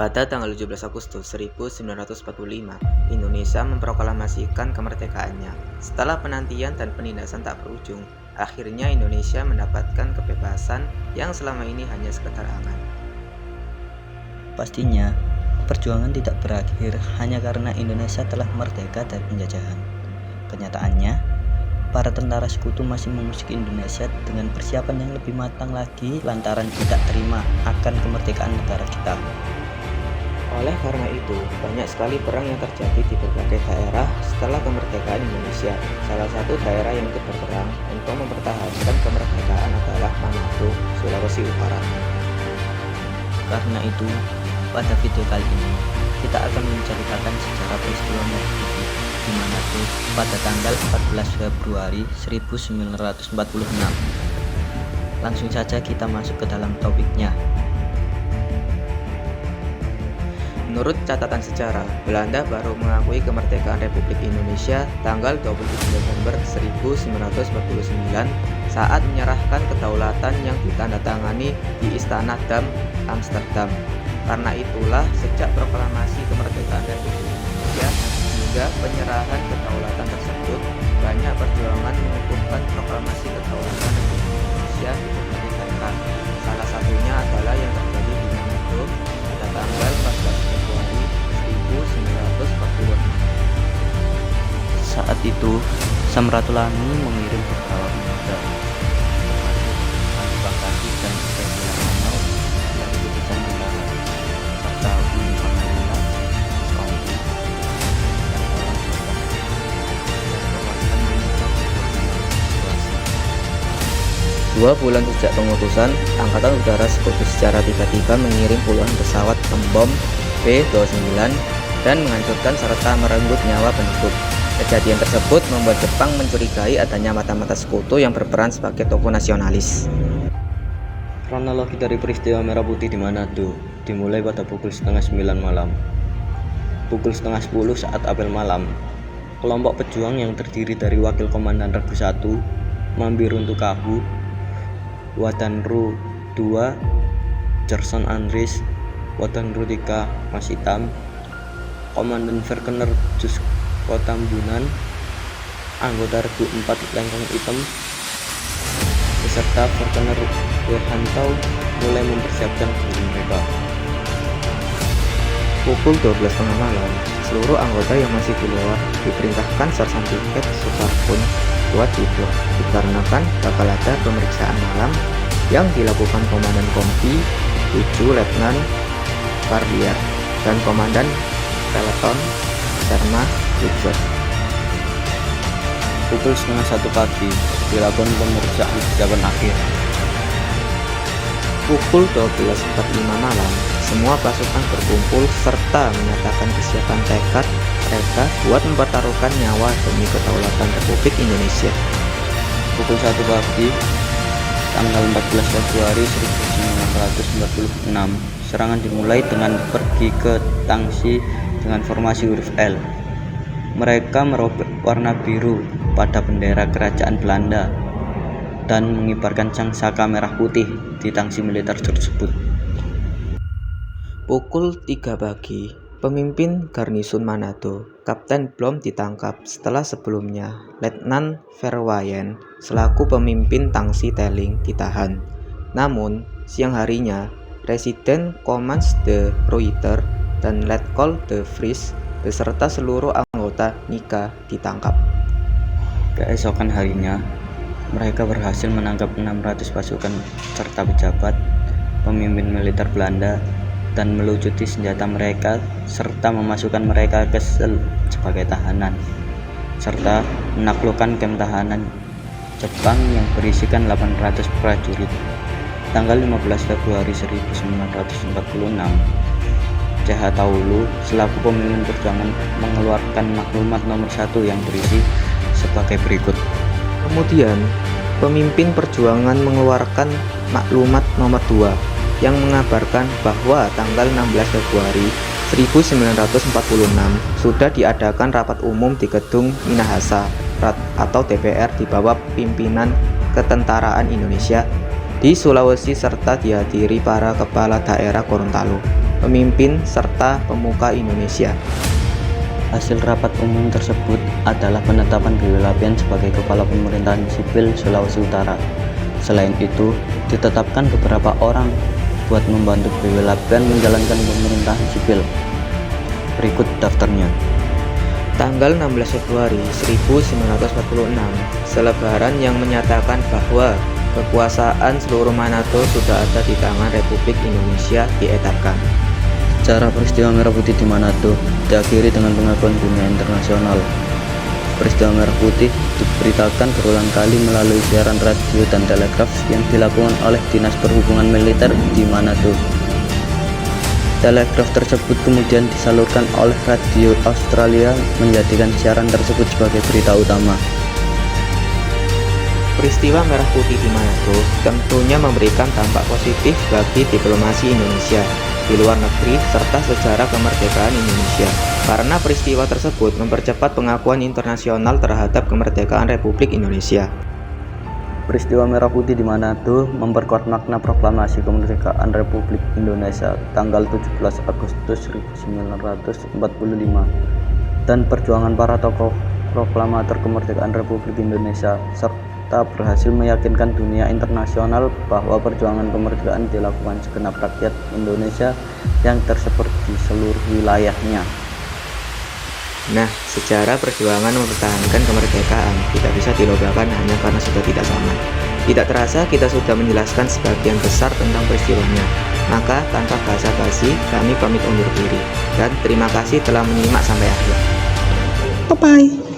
Pada tanggal 17 Agustus 1945, Indonesia memproklamasikan kemerdekaannya. Setelah penantian dan penindasan tak berujung, akhirnya Indonesia mendapatkan kebebasan yang selama ini hanya sekedar angan. Pastinya, perjuangan tidak berakhir hanya karena Indonesia telah merdeka dari penjajahan. Kenyataannya, para tentara sekutu masih mengusik Indonesia dengan persiapan yang lebih matang lagi lantaran tidak terima akan kemerdekaan negara kita. Oleh karena itu, banyak sekali perang yang terjadi di berbagai daerah setelah kemerdekaan Indonesia. Salah satu daerah yang ikut berperang untuk mempertahankan kemerdekaan adalah Manado, Sulawesi Utara. Karena itu, pada video kali ini, kita akan menceritakan sejarah peristiwa Merah Putih di Manado pada tanggal 14 Februari 1946. Langsung saja kita masuk ke dalam topiknya. Menurut catatan sejarah, Belanda baru mengakui kemerdekaan Republik Indonesia tanggal 27 Desember 1949 saat menyerahkan kedaulatan yang ditandatangani di Istana Dam, Amsterdam. Karena itulah, sejak proklamasi kemerdekaan Republik Indonesia hingga penyerahan kedaulatan tersebut, banyak perjuangan mengukuhkan proklamasi kedaulatan Republik Indonesia di berbagai daerah. Salah satunya adalah yang terjadi di Manado pada tanggal 14 Februari 1946. Saat itu, Samratulangi mengirim beberapa pemuda termasuk Bangkasi dan Ferdinand Hanau yang diputuskan tentara serta Uli Pangalila, Kompi, dan orang perwakilan meminta situasi. 2 bulan sejak pengutusan, Angkatan Udara Sekutu secara tiba-tiba mengirim puluhan pesawat pembom B-29 dan menghancurkan serta merenggut nyawa penduduk. Kejadian tersebut membuat Jepang mencurigai adanya mata-mata sekutu yang berperan sebagai tokoh nasionalis. Kronologi dari peristiwa Merah Putih di Manado dimulai pada pukul setengah 9 malam. Pukul setengah 10 saat apel malam, kelompok pejuang yang terdiri dari Wakil Komandan Regu 1, Mambiruntu Kahu, Wadanru 2, Gerson Andries, Wadanru 3, Mas Hitam, Komandan Verkener Jus Kotambunan, anggota Regu 4 Lengkong Hitam, beserta Verkener Werhantau mulai mempersiapkan diri mereka. Pukul 12.30 malam, seluruh anggota yang masih di luar diperintahkan Sersan Piket Suparpun buat tidur, dikarenakan bakal ada pemeriksaan malam yang dilakukan Komandan Kompi 7 Letnan Kardiat dan Komandan Peleton Serma Witzer. Pukul setengah 1 pagi dilakukan pemeriksaan persiapan akhir. Pukul 12.45 malam, semua pasukan berkumpul serta menyatakan kesiapan tekad mereka buat mempertaruhkan nyawa demi kedaulatan Republik Indonesia. Pukul 1 pagi, tanggal 14 Februari 1946, serangan dimulai dengan pergi ke Tangsi dengan formasi huruf L. Mereka merobek warna biru pada bendera kerajaan Belanda dan mengibarkan sangsaka merah putih di tangsi militer tersebut. Pukul 3 pagi, pemimpin Garnison Manado, Kapten Blom ditangkap setelah sebelumnya Letnan Verwayen selaku pemimpin Tangsi Teling ditahan. Namun, siang harinya, Residen Commandant de Ruyter dan Letkol de Vries beserta seluruh anggota NIKA ditangkap. Keesokan harinya, mereka berhasil menangkap 600 pasukan serta pejabat, pemimpin militer Belanda, dan melucuti senjata mereka serta memasukkan mereka ke sel sebagai tahanan, serta menaklukkan kem tahanan Jepang yang berisikan 800 prajurit. Tanggal 15 Februari 1946, CH Taulu selaku pemimpin perjuangan mengeluarkan maklumat nomor 1 yang berisi sebagai berikut. Kemudian, pemimpin perjuangan mengeluarkan maklumat nomor 2 yang mengabarkan bahwa tanggal 16 Februari 1946 sudah diadakan rapat umum di gedung Minahasa atau DPR di bawah pimpinan Ketentaraan Indonesia di Sulawesi serta dihadiri para kepala daerah Gorontalo. pemimpin, serta pemuka Indonesia. Hasil rapat umum tersebut adalah penetapan BW Lapian sebagai Kepala Pemerintahan Sipil Sulawesi Utara. Selain itu, ditetapkan beberapa orang buat membantu BW Lapian menjalankan pemerintahan sipil. Berikut daftarnya. Tanggal 16 Februari 1946, selebaran yang menyatakan bahwa kekuasaan seluruh Manado sudah ada di tangan Republik Indonesia diedarkan. Sejarah peristiwa Merah Putih di Manado diakhiri dengan pengakuan dunia internasional. Peristiwa Merah Putih diberitakan berulang kali melalui siaran radio dan telegraf yang dilakukan oleh Dinas Perhubungan Militer di Manado. Telegraf tersebut kemudian disalurkan oleh radio Australia, menjadikan siaran tersebut sebagai berita utama. Peristiwa Merah Putih di Manado tentunya memberikan dampak positif bagi diplomasi Indonesia di luar negeri serta sejarah kemerdekaan Indonesia, karena peristiwa tersebut mempercepat pengakuan internasional terhadap kemerdekaan Republik Indonesia. Peristiwa Merah Putih di Manado memperkuat makna proklamasi kemerdekaan Republik Indonesia tanggal 17 Agustus 1945 dan perjuangan para tokoh proklamator kemerdekaan Republik Indonesia, serta berhasil meyakinkan dunia internasional bahwa perjuangan kemerdekaan dilakukan segenap rakyat Indonesia yang tersebar di seluruh wilayahnya. Nah, sejarah perjuangan mempertahankan kemerdekaan tidak bisa dilogakkan hanya karena sudah tidak sama. Tidak terasa kita sudah menjelaskan sebagian besar tentang peristiwanya. Maka tanpa basa-basi kami pamit undur diri. Dan terima kasih telah menyimak sampai akhir. Bye-bye.